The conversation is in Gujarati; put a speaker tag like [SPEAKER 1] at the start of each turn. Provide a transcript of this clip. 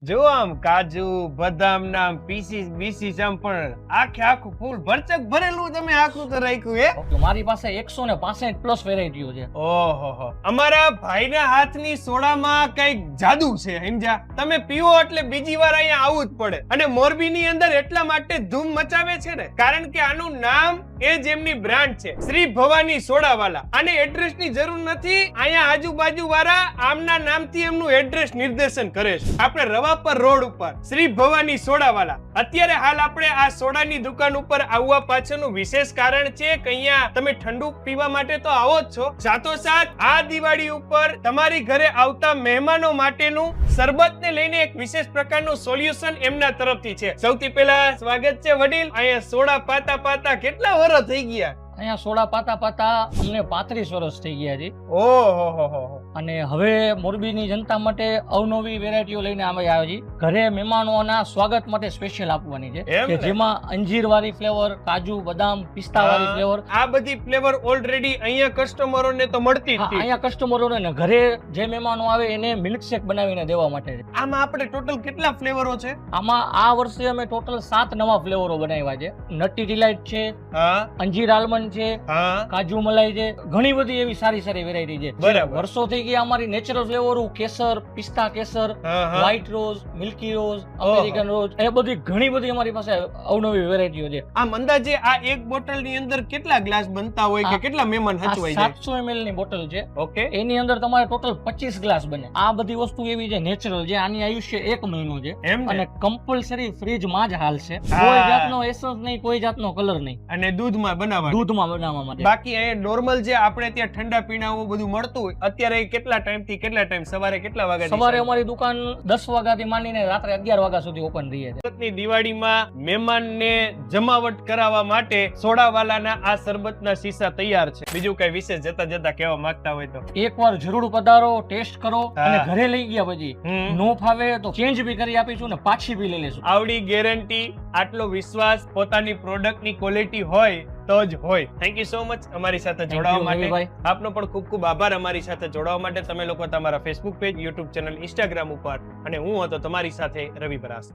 [SPEAKER 1] જો આમ કાજુ બદામ ના પીસીસ બીસીસ આમ પણ આખું ફૂલ ભરચક ભરેલું તમે આખું તો રાખ્યું હે.
[SPEAKER 2] તો મારી પાસે 165 પ્લસ વેરાયટીઓ છે.
[SPEAKER 1] ઓહો, અમારા ભાઈના હાથની સોડામાં કઈક જાદુ છે, સમજ્યા? તમે પીવો એટલે બીજી વાર અહીંયા આવવું જ પડે. અને મોરબીની અંદર એટલા માટે ધૂમ મચાવે છે ને કારણ કે આનું નામ એ જ એમની બ્રાન્ડ છે, શ્રી ભવાની સોડાવાલા. આને એડ્રેસ ની જરૂર નથી, અહીંયા આજુબાજુ વાળા આમના નામથી એમનું એડ્રેસ નિર્દેશન કરે છે. આપણે રવાપર રોડ ઉપર શ્રી ભવાની સોડાવાલા. અત્યારે હાલ આપણે આ સોડાની દુકાન ઉપર આવવા પાછળનું વિશેષ કારણ છે કે અહીંયા તમે ઠંડુ પીવા માટે તો આવો જ છો, સાથોસાથ આ દિવાળી ઉપર તમારી ઘરે આવતા મહેમાનો માટેનું શરબતને લઈને એક વિશેષ પ્રકારનું સોલ્યુશન એમના તરફથી છે. સૌથી પહેલા સ્વાગત છે વડીલ. અહીંયા સોડા પાતા પાતા કેટલા વર્ષ થઈ ગયા?
[SPEAKER 2] અહીંયા સોડા પાતા પાતા અમને 35 વર્ષ થઈ ગયા છે.
[SPEAKER 1] ઓહો.
[SPEAKER 2] અને હવે મોરબીની જનતા માટે અવનવી વેરાયટીઓ લઈને આવ્યા છીએ. ઘરે મહેમાનોના સ્વાગત માટે સ્પેશિયલ આપવાની છે કે જેમાં અંજીર વાળી ફ્લેવર, કાજુ બદામ પિસ્તા વાળી ફ્લેવર,
[SPEAKER 1] આ બધી ફ્લેવર ઓલરેડી અહીંયા કસ્ટમરોને તો મળતી જ હતી.
[SPEAKER 2] અહીંયા કસ્ટમરોને ઘરે જે મહેમાનો આવે એને મિલ્ક શેક બનાવીને દેવા માટે છે.
[SPEAKER 1] આમાં આપણે ટોટલ કેટલા ફ્લેવરો છે?
[SPEAKER 2] આમાં આ વર્ષે અમે ટોટલ 7 નવા ફ્લેવરો બનાવ્યા છે. નટી ડિલાઇટ છે, અંજીર આલમંડ છે, કાજુ મલાઈ છે, ઘણી બધી એવી સારી વેરાયટી છે.
[SPEAKER 1] બરાબર.
[SPEAKER 2] વર્ષો થઈ ગયા અમારી નેચરલ ફ્લેવરો, કેસર, પિસ્તા કેસર, white rose, milky rose, American rose, એ બધી ઘણી બધી અમારી પાસે અવનવી વેરાયટીઓ છે.
[SPEAKER 1] આમ અંદાજે આ એક બોટલ ની અંદર કેટલા ગ્લાસ બનતા હોય કે કેટલા મહેમાન હચવાઈ જાય?
[SPEAKER 2] 700 ml ની બોટલ છે.
[SPEAKER 1] ઓકે.
[SPEAKER 2] એની અંદર તમારે ટોટલ 25 ગ્લાસ બને. આ બધી વસ્તુ એવી છે નેચરલ છે, આની આયુષ્ય 1 મહિનો છે અને કમ્પલસરી ફ્રીજ માં જ હાલશે. કોઈ જાતનો એસન્સ નહીં, કોઈ જાતનો કલર નહીં.
[SPEAKER 1] અને દૂધમાં બનાવવા
[SPEAKER 2] માટે.
[SPEAKER 1] બાકી એ નોર્મલ જે આપણે ત્યાં ઠંડા પીણાઓ બધું મળતું હોય, અત્યારે કેટલા ટાઈમ થી કેટલા ટાઈમ? સવારે કેટલા વાગ્યા?
[SPEAKER 2] સવારે અમારી દુકાન 10 વાગ્યાથી માંડીને રાત્રે 11 વાગ્યા સુધી ઓપન રહી છે.
[SPEAKER 1] ની દિવાળીમાં મહેમાનને જમાવટ કરાવવા માટે સોડાવાલાના આ શરબતના શીશા તૈયાર છે. બીજું કઈ વિશેષ જતા કહેવા માંગતા હોય તો
[SPEAKER 2] એકવાર જરૂર પધારો, ટેસ્ટ કરો અને ઘરે લઈ ગયા પછી નો ફાવે તો ચેન્જ બી કરી આપીશું ને પાછી બી લઈ લેશું.
[SPEAKER 1] આવડી ગેરંટી, આટલો વિશ્વાસ પોતાની પ્રોડક્ટની ક્વોલિટી હોય તો જ હોય. થેન્ક યુ સો મચ અમારી સાથે જોડાવા માટે. આપનો પણ ખૂબ ખૂબ આભાર અમારી સાથે જોડાવા માટે. તમે લોકો તમારા Facebook page, YouTube channel, Instagram ઉપર, અને હું હતો તમારી સાથે રવિ પરાસ.